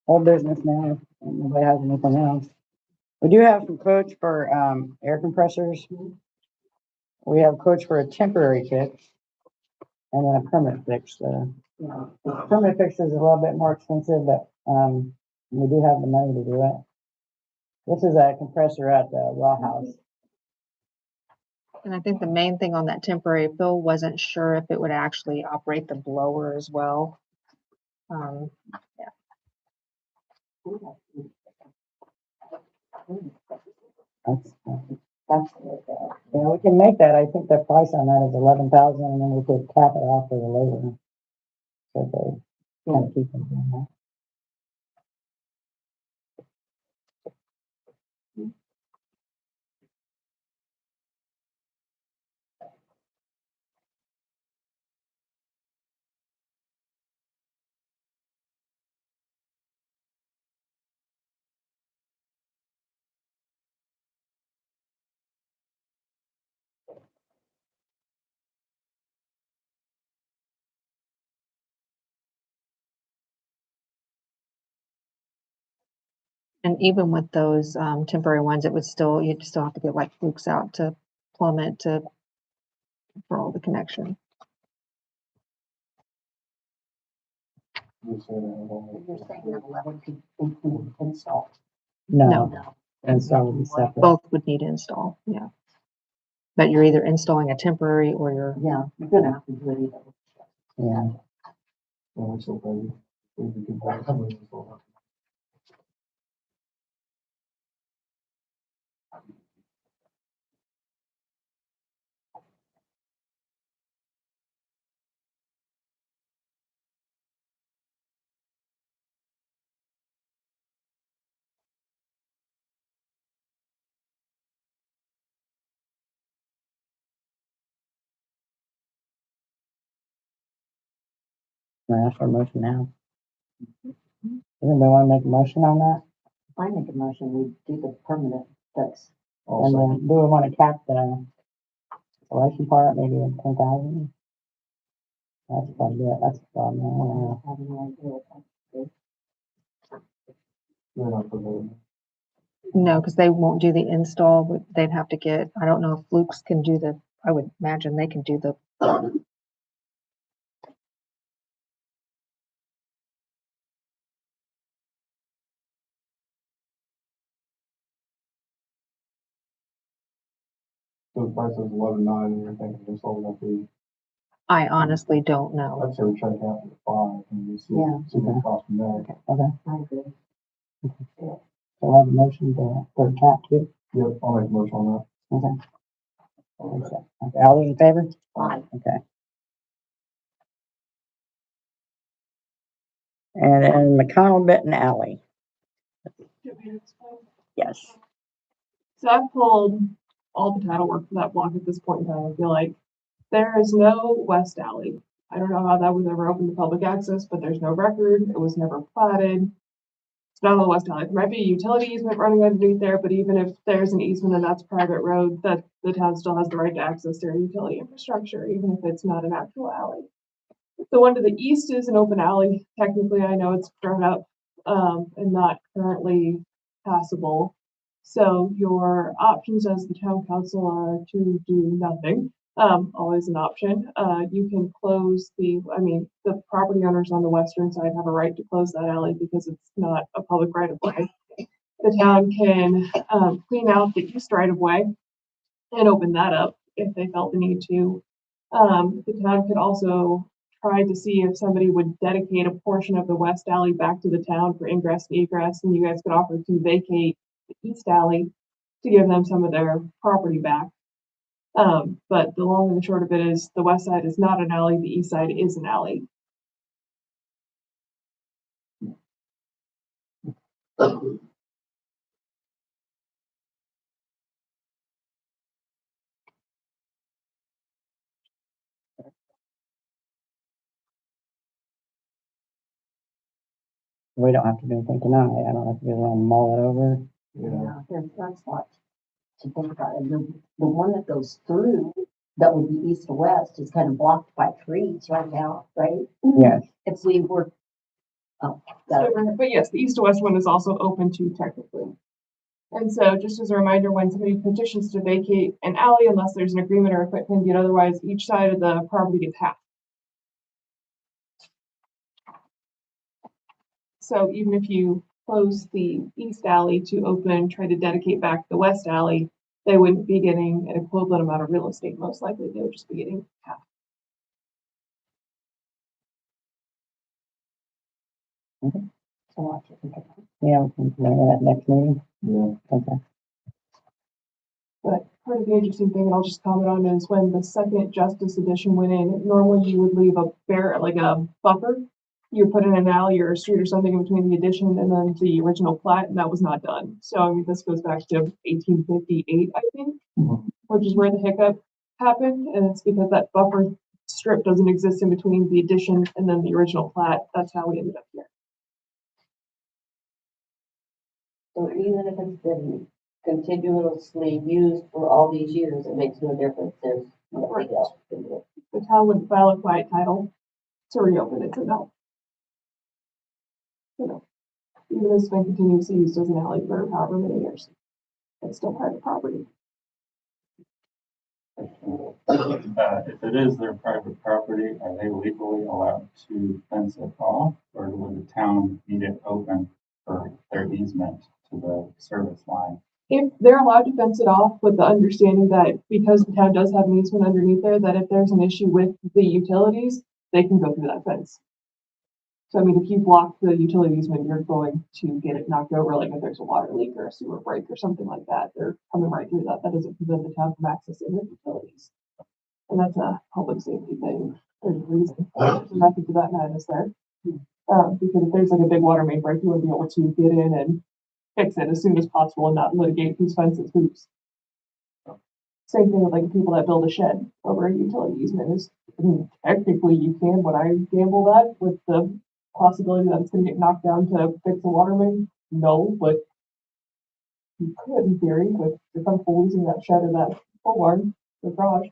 old business now. If nobody has anything else. We do have some quotes for, air compressors. We have quotes for a temporary fix and then a permanent fix. The permanent fix is a little bit more expensive, but, we do have the money to do it. This is a compressor at the well house. And I think the main thing on that temporary, Phil wasn't sure if it would actually operate the blower as well. That's, yeah, we can make that. I think the price on that is 11,000, and then we could cap it off for the labor. So they kind of keep them doing that. And even with those temporary ones, it would still, you'd still have to get like flukes out to plumb it to, for all the connection. You're saying that 11 could include install? No, and so it'll be separate. Both would need install, yeah. But you're either installing a temporary or you're, Yeah, you're gonna have to do it either. Yeah. And we still pay, we can buy some of these as well. Can I ask for a motion now? Does anybody want to make a motion on that? I make a motion, we do the permanent fix. And then do we want to cap the installation part, maybe at 10,000? That's quite a bit, that's a problem. I have no idea what that's. They're not for the- no, because they won't do the install, but they'd have to get, I don't know if flukes can do the, I would imagine they can do the, So the price is 11,900, and you're thinking it's all gonna be, I honestly don't know. I'd say we check out for 5 and we see, Yeah. see what it costs from there. I agree. So I have a motion to, for cap too? Yep, I'll make a motion on Okay. Okay, all those in favor? Aye. Okay. And then McConnell Benton Alley, yes. So I've pulled all the title work for that block at this point in time. I feel like there is no west alley. I don't know how that was ever open to public access, but there's no record. It was never platted. It's not on the west alley. There might be a utility easement running underneath there, but even if there's an easement and that's private road, that the town still has the right to access their utility infrastructure, even if it's not an actual alley. The one to the east is an open alley. Technically, I know it's grown up, and not currently passable. So your options as the town council are to do nothing, always an option. You can close the property owners on the western side have a right to close that alley because it's not a public right of way. The town can, clean out the east right of way and open that up if they felt the need to. The town could also try to see if somebody would dedicate a portion of the west alley back to the town for ingress and egress, and you guys could offer to vacate the east alley to give them some of their property back. But the long and the short of it is the west side is not an alley, the east side is an alley. We don't have to do anything tonight. I don't have to go around and mull it over. Yeah, that's what to think about. And the one that goes through, that would be east to west, is kind of blocked by trees right now, right? Yes. If we were, But yes, the east to west one is also open to technically. And so just as a reminder, when somebody petitions to vacate an alley, unless there's an agreement or a quit claim deed, otherwise each side of the property gets half. So even if you close the east alley to open, try to dedicate back the west alley, they wouldn't be getting an equivalent amount of real estate. Most likely they would just be getting half. so what you think about. Yeah, we can do that next meeting. Yeah. Okay. But part of the interesting thing, and I'll just comment on, is when the second Justice Edition went in, normally you would leave a buffer. You put in an alley or a street or something in between the addition and then the original plat, and that was not done. So I mean, this goes back to 1858, I think, which is where the hiccup happened, and it's because that buffer strip doesn't exist in between the addition and then the original plat. That's how we ended up here. So even if it's been continuously used for all these years, it makes no difference. There's nothing else we can do. The town would file a quiet title to reopen it, so no. Even though it's been continuously used as an alley for however many years, it's still private property. If it is their private property, are they legally allowed to fence it off, or would the town need it open for their easement to the service line? If they're allowed to fence it off with the understanding that because the town does have an easement underneath there, that if there's an issue with the utilities, they can go through that fence. So I mean, if you block the utility easement, you're going to get it knocked over, like if there's a water leak or a sewer break or something like that, they're coming right through that. That doesn't prevent the town from accessing the utilities. And that's a public safety thing. There's a reason. There's nothing to that matter, is there? Because if there's like a big water main break, you want to be able to get in and fix it as soon as possible and not litigate whose fence is whose. Same thing with like people that build a shed over a utility easement is, I mean, technically you can, but I gamble that with the possibility that it's going to get knocked down to fix a water main. No, but you could in theory with if I'm using that shed or that pole barn, the garage.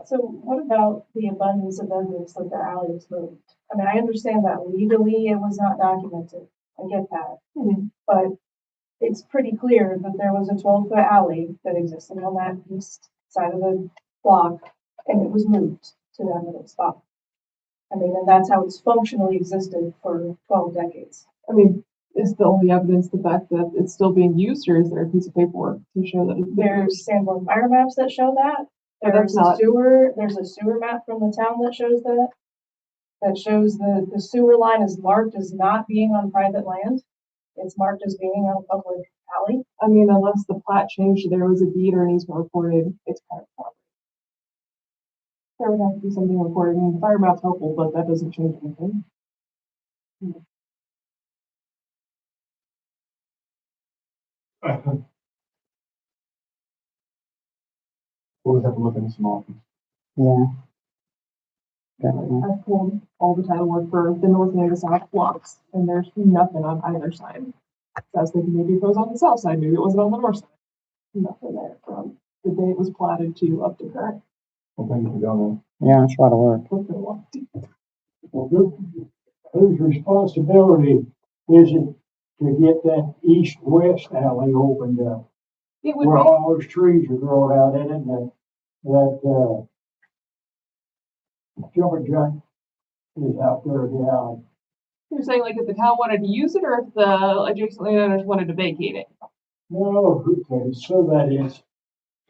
So what about the abundance of evidence that the alley was moved? I mean, I understand that legally it was not documented. I get that. But it's pretty clear that there was a 12-foot alley that existed on that east side of the block, and it was moved to that middle spot. I mean, and that's how it's functionally existed for 12 decades. I mean, is the only evidence the fact that it's still being used, or is there a piece of paperwork to show that it's There's Sanborn fire maps that show that. But that's There's a sewer map from the town that shows that. That shows the sewer line is marked as not being on private land. It's marked as being on a public alley. I mean, unless the plat changed, there was a deed or an easement recorded, it's private property. There would have to be something recorded. I mean, the fire map's helpful, but that doesn't change anything. We'll just have to look into some options. Yeah. I've pulled all the title work for the north and the south blocks, and there's nothing on either side. So I was thinking maybe it was on the south side, maybe it wasn't on the north side. Nothing there from the day it was platted to up to current. Well, thank you for doing Yeah, it's a lot of work. Well, whose responsibility is it to get that east-west alley opened up? It would Where be, all those trees are growing out in it, and jumper jack is out there in the alley. you're saying like if the town wanted to use it or if the adjacent landowners wanted to vacate it? No, okay, so that is.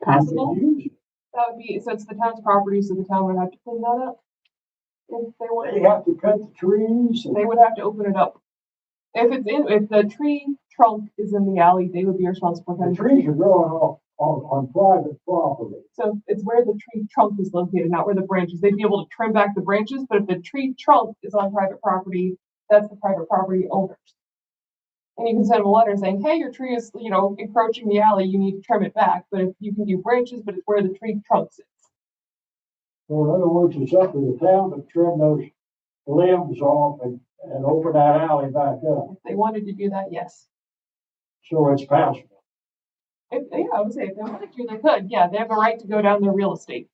Possible. Use it. That would be, so it's the town's property, so the town would have to clean that up. If they They wanted, have to cut the trees. they would have to open it up. If the tree trunk is in the alley, they would be responsible for The cutting the trees tree. are growing on private property. So it's where the tree trunk is located, not where the branches. They'd be able to trim back the branches, but if the tree trunk is on private property, that's the private property owners. And you can send them a letter saying, hey, your tree is, encroaching the alley, you need to trim it back. But if you can do branches, but it's where the tree trunk sits. So in other words, it's up to the town to trim those limbs off and open that alley back up. If they wanted to do that, yes. So it's passable. I would say if they wanted to, they could. Yeah, they have a right to go down their real estate.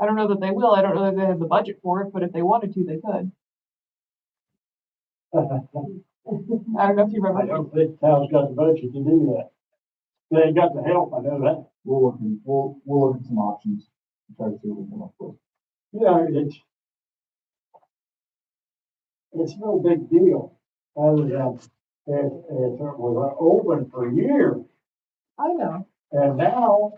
I don't know that they will. I don't know that they have the budget for it, but if they wanted to, they could. I don't know if you I remember. don't think the town's got the budget to do that. They ain't got the help, I know that. We'll look at some options, and try to see what we can come up with. Yeah, it's no big deal, other than it was open for years, I know. and now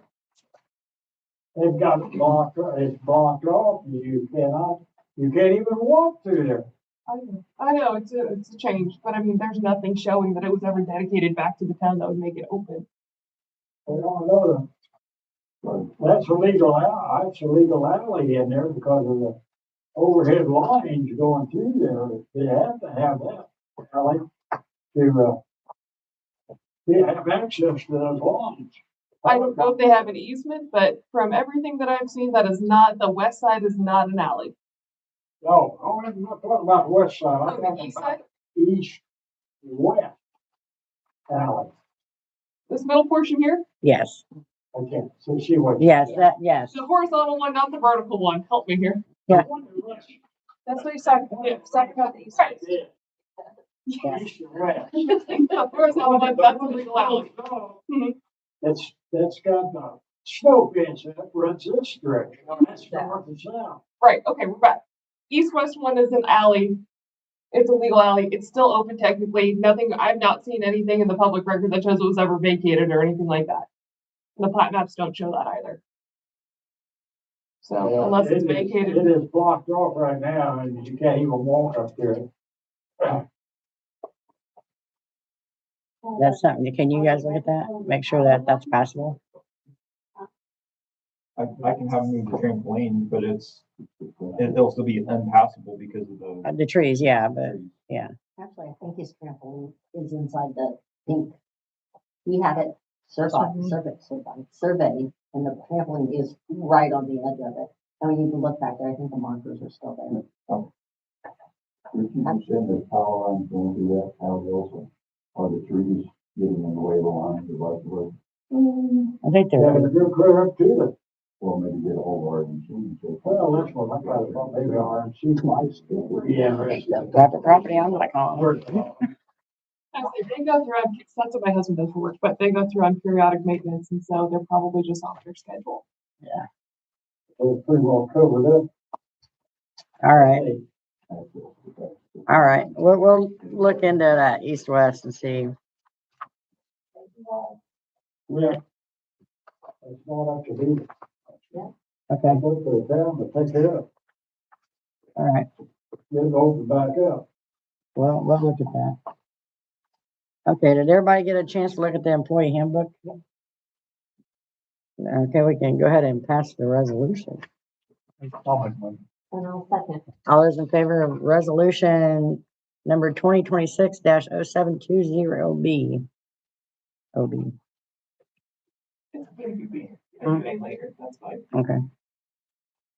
they've got it blocked, it's blocked off, you can't even walk through there. I know. It's a change, but I mean, there's nothing showing that it was ever dedicated back to the town that would make it open. They don't know that's a legal alley in there because of the overhead lines going through there. They have to have that alley to, they have access to those lines. I don't know if they have an easement, but from everything that I've seen, that is not, the west side is not an alley. No, I'm not talking about the west side, I'm Oh, the talking east about side, east, west alley. this middle portion here, Yes, I can't see what. yes, yes. the horizontal one, not the vertical one. Help me here. Yeah. That's what you're talking about the east side. Yeah. East and west. The horizontal one, that's a legal alley. Mhm. That's got the snow fence that runs this direction, that's north and south. Right, okay, we're back. East-west one is an alley. It's a legal alley. It's still open technically. Nothing, I've not seen anything in the public record that shows it was ever vacated or anything like that. The plat maps don't show that either. So Well, unless it's it is- vacated, It is blocked off right now, and you can't even walk up there. That's something, can you guys look at that? Make sure that that's passable? I can have them move the trampoline, but it'll still be impassable because of the. The trees, yeah, but, yeah. Actually, I think his trampoline is inside the pink. We have it surveyed, and the trampoline is right on the edge of it. I mean, you can look back there, I think the markers are still there. If you said the power lines going through that alley also, are the trees getting in the way of the lines or vice versa? I think Yeah, they're, they're clear up to it. Or maybe get a hold of RDC and say. Well, that's what I thought, maybe RMC might still be interested. private property, I'm like, oh. actually, they go through, that's what my husband does for work, but they go through on periodic maintenance, and so they're probably just off their schedule. Yeah. They're pretty well covered up. All right, all right. We'll look into that east-west and see. Yeah. It's not up to me. Okay, I look for the town to take it up, all right. get it open back up. Well, we'll look at that. Okay, did everybody get a chance to look at the employee handbook? Okay, we can go ahead and pass the resolution. And I'll second. All those in favor of resolution number 2026-0720B? OB, It's maybe later, that's fine. okay.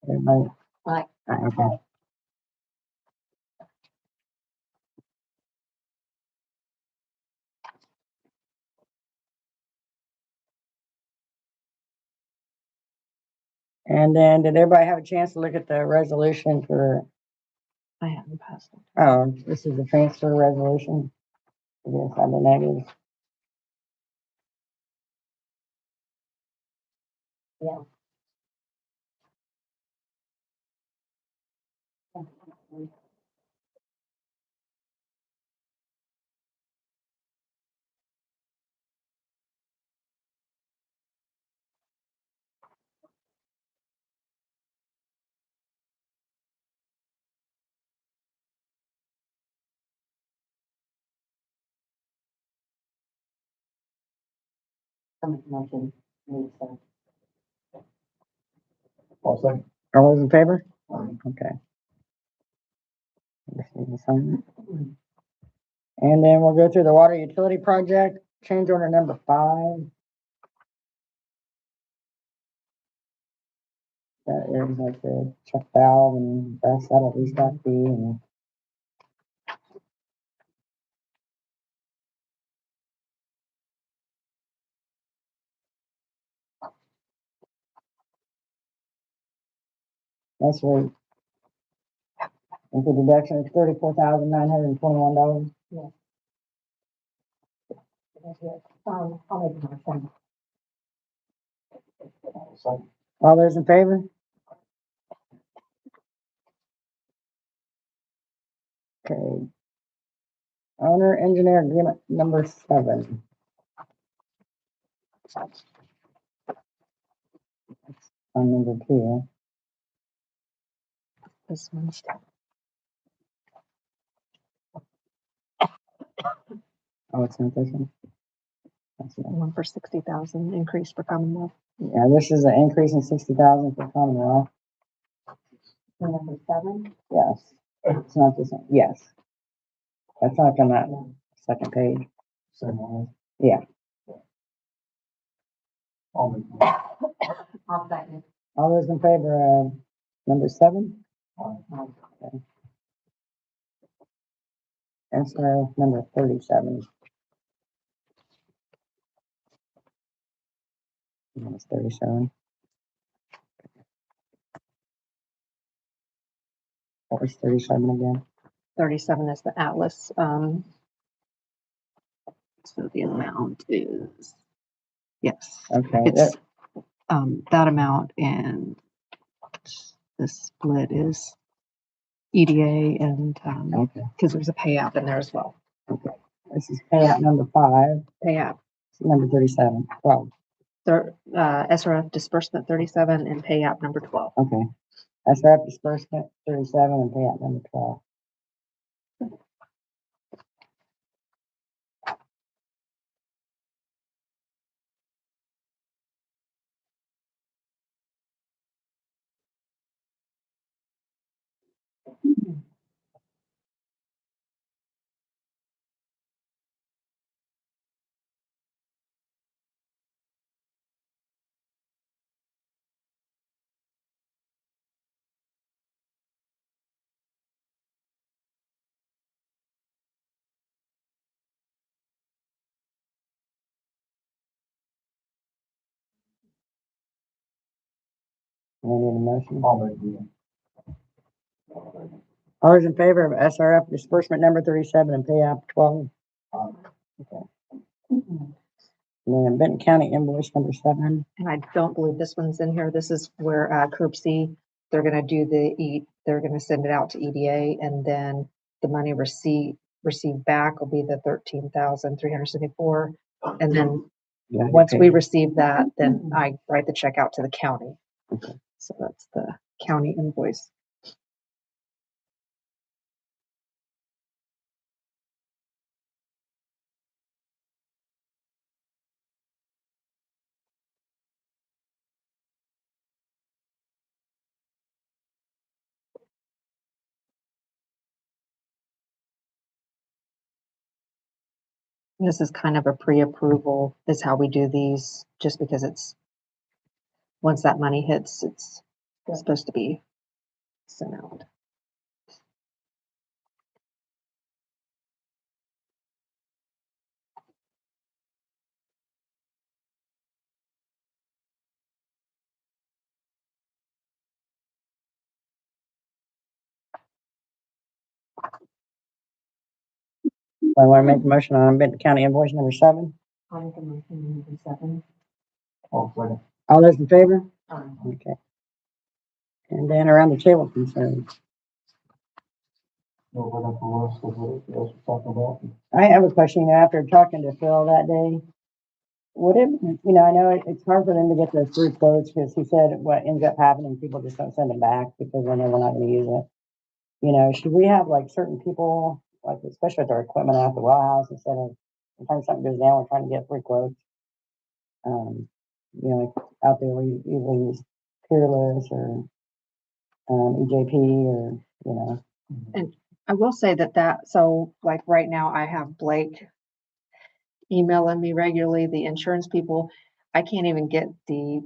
Everybody? Aye. Okay. And then did everybody have a chance to look at the resolution for, I haven't passed it. oh, this is the transfer resolution? I guess I'm the negative. Some motion needs to. I'll second. All those in favor? Okay. Just need to sign it. And then we'll go through the water utility project, change order number 5. That is like the check valve and brass saddle restock fee and that's right. With the deduction of $34,921. I'll make a motion. I'll second. All those in favor? Okay. Owner engineer agreement number 7. On number 2. This one's Oh, it's not this one? That's the it. one for 60,000 increase for Commonwealth. Yeah, this is an increase in 60,000 for Commonwealth. Number 7. Yes. It's not this one. Yes. That's not on that second page. Same one. Yeah. I'll make the motion. I'll second. All those in favor of number 7? Aye. Answer number 37. It's 37. What was 37 again? 37 is the Atlas. So the amount is, yes, Okay. it's that amount, and the split is EDA and Okay. because there's a payout in there as well. This is payout number 5. Payout. Number 37. 12. SRF disbursement 37 and payout number 12. Okay. SRF disbursement 37 and payout number 12. Any motion? I'll make the motion. All those in favor of SRF disbursement number 37 and payout 12? Okay. And then Benton County invoice number 7. And I don't believe this one's in here. This is where Curb C, they're gonna do they're gonna send it out to EDA, and then the money received back will be the 13,374. And then Yeah, once okay. we receive that, then I write the check out to the county. Okay. So that's the county invoice. This is kind of a pre-approval is how we do these, just because it's, once that money hits, it's supposed to be sent out. I want to make a motion on Benton County invoice number 7. I make a motion number 7. Oh, second. All those in favor? Um, Okay. And then around the table concerns. No, we're not for us, what else we're talking about. I have a question, after talking to Phil that day, would it, I know it's hard for them to get those 3 quotes, because he said what ends up happening, people just don't send them back because they know we're not gonna use it. Should we have like certain people, like especially with our equipment out at the well house, instead of, sometimes something goes down, we're trying to get 3 quotes. Like out there, we usually use Peerless or, EJP or, And I will say so like right now I have Blake emailing me regularly, the insurance people. I can't even get the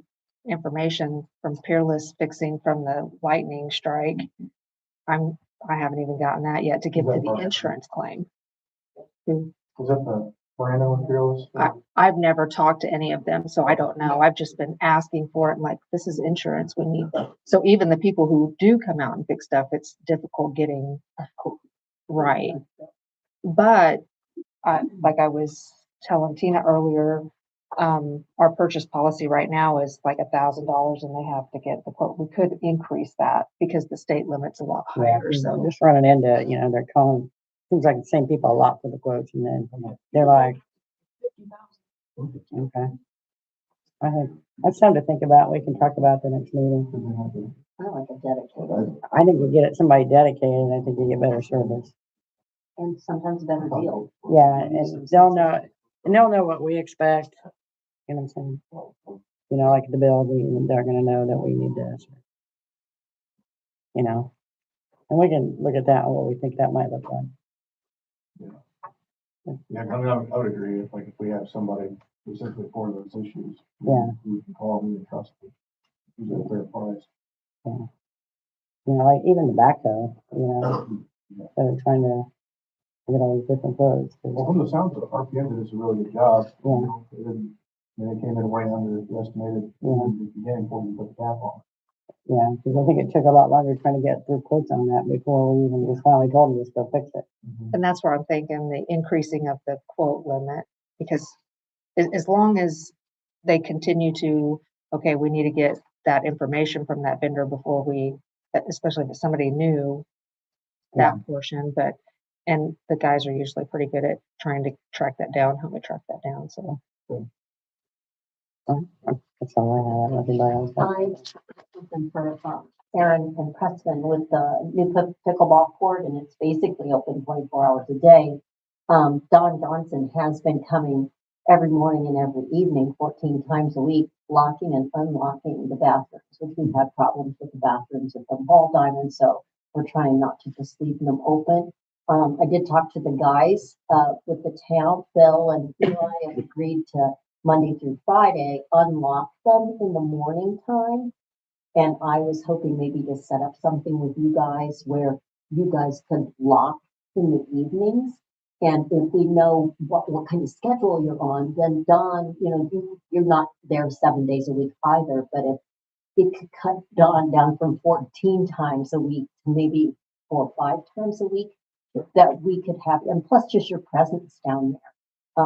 information from Peerless fixing from the lightning strike. I haven't even gotten that yet to give to the insurance claim. Is that the Brando and Fearless? I've never talked to any of them, so I don't know. I've just been asking for it and like, this is insurance, we need. So even the people who do come out and fix stuff, it's difficult getting right. But like I was telling Tina earlier, our purchase policy right now is like $1,000 and they have to get the quote. We could increase that because the state limit's a lot higher, so. just running into, they're calling, seems like the same people a lot for the quotes, and then they're like, okay. I think that's something to think about. We can talk about the next meeting. I like a dedicated I think we get it somebody dedicated, I think you get better service. and sometimes a better deal. Yeah, and they'll know what we expect. You know what I'm saying? Like the building, they're gonna know that we need this. And we can look at that and what we think that might look like. Yeah, I would agree, if we have somebody specifically for those issues. Yeah. We can call them and trust them. Use a fair price. Like even the backhoe, instead of trying to get all these different quotes. Well, from the sounds of it, RPM did a really good job. Yeah. They came in way under the estimated, in the beginning before we put the cap on. Yeah, because I think it took a lot longer trying to get through quotes on that before we even just finally told them to go fix it. And that's where I'm thinking the increasing of the quote limit, because as long as they continue to, okay, we need to get that information from that vendor before especially if it's somebody new, that portion, and the guys are usually pretty good at trying to track that down, help me track that down, so. That's all I have. Everybody else. I something for Aaron and Preston with the new pickleball court, and it's basically open 24 hours a day. Don Johnson has been coming every morning and every evening, 14 times a week, locking and unlocking the bathrooms, which we've had problems with the bathrooms at the Ball Diamond, so we're trying not to just leave them open. I did talk to the guys with the town, Phil and Eli, have agreed to Monday through Friday, unlock them in the morning time. And I was hoping maybe to set up something with you guys where you guys could lock in the evenings. And if we know what kind of schedule you're on, then Dawn, you're not there 7 days a week either. But if it could cut Dawn down from 14 times a week to maybe 4 or 5 times a week, that we could have, and plus just your presence down there.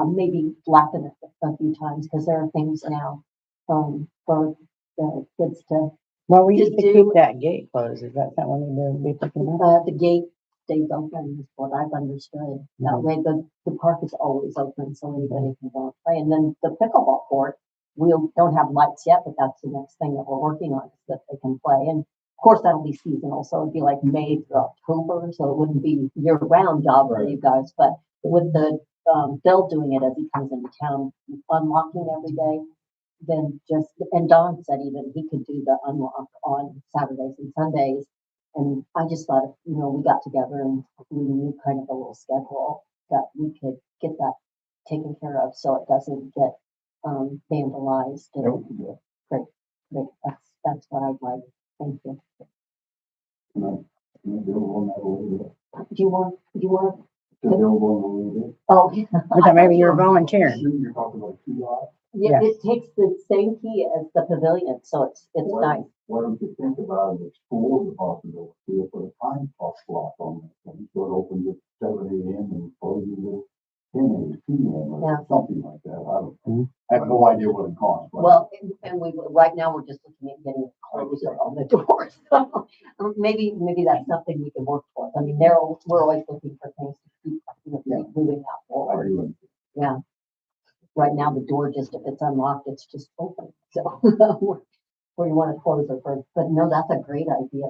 Maybe laughing at a few times, because there are things now for the kids to. Well, we used to keep that gate closed. Is that something we need to be thinking about? The gate stays open, is what I've understood. That way the park is always open, so anybody can go and play. And then the pickleball court, we don't have lights yet, but that's the next thing that we're working on, is that they can play. And of course, that'll be seasonal, so it'd be like May to October, so it wouldn't be year-round job for you guys. But with the Bill doing it as he comes into town, unlocking every day, then and Don said even he could do the unlock on Saturdays and Sundays. And I just thought, if, we got together and we knew kind of a little schedule that we could get that taken care of so it doesn't get vandalized. And great. That's what I'd like. Thank you. Do you want? Oh, I thought maybe you were volunteering. You're talking about 2 lots? Yeah, Yes. it takes the same key as the pavilion, so it's nice. Why don't you think about it, explore the possibility of put a time clock on that thing, so it opens at 7 a.m. and closes or something like that. I have no idea what it costs. but- Well, and we, right now, we're just looking at getting a closer on the door, so maybe that's something we can work towards. I mean, we're always looking for things to keep, keep moving that I forward. do. Yeah. Right now, the door just, if it's unlocked, it's just open, so where you want to close it first, but no, that's a great idea.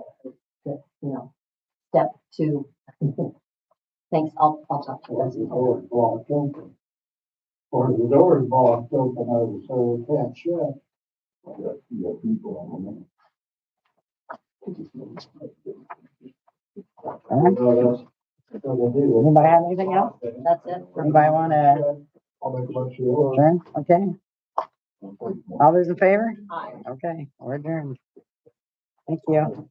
Step two. Thanks, I'll talk to you Or guys. the door is blocked open. Or the door is blocked open over, so it can't shut. You got people on them. All right. So that's what they do. Anybody have anything else? That's it. Anybody wanna I'll make a motion. to adjourn? Okay. All those in favor? Aye. Okay, we're adjourned. Thank you.